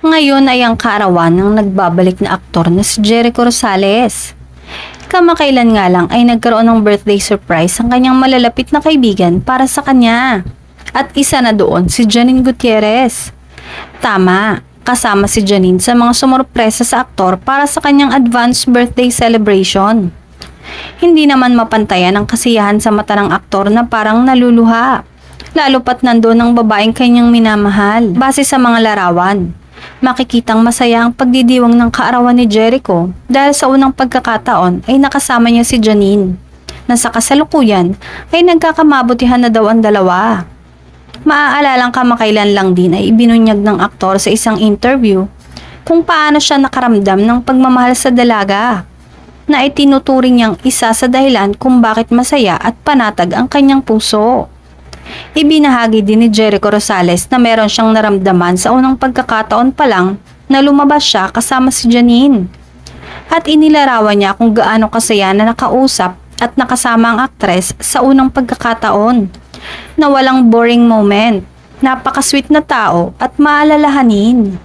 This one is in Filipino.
Ngayon ay ang kaarawan ng nagbabalik na aktor na si Jericho Rosales. Kamakailan nga lang ay nagkaroon ng birthday surprise ang kanyang malalapit na kaibigan para sa kanya. At isa na doon si Janine Gutierrez. Tama, kasama si Janine sa mga sumurpresa sa aktor para sa kanyang advance birthday celebration. Hindi naman mapantayan ang kasiyahan sa mata ng aktor na parang naluluha. Lalo pat nandoon ang babaeng kanyang minamahal. Base sa mga larawan, makikitang masaya ang pagdidiwang ng kaarawan ni Jericho dahil sa unang pagkakataon ay nakasama niya si Janine, na sa kasalukuyan ay nagkakamabutihan na daw ang dalawa. Maaalalang kamakailan lang din ay ibinunyag ng aktor sa isang interview kung paano siya nakaramdam ng pagmamahal sa dalaga, na itinuturing niyang isa sa dahilan kung bakit masaya at panatag ang kanyang puso. Ibinahagi din ni Jericho Rosales na meron siyang naramdaman sa unang pagkakataon pa lang na lumabas siya kasama si Janine. At inilarawan niya kung gaano kasaya na nakausap at nakasama ang aktres sa unang pagkakataon, na walang boring moment, napaka-sweet na tao at maalalahanin.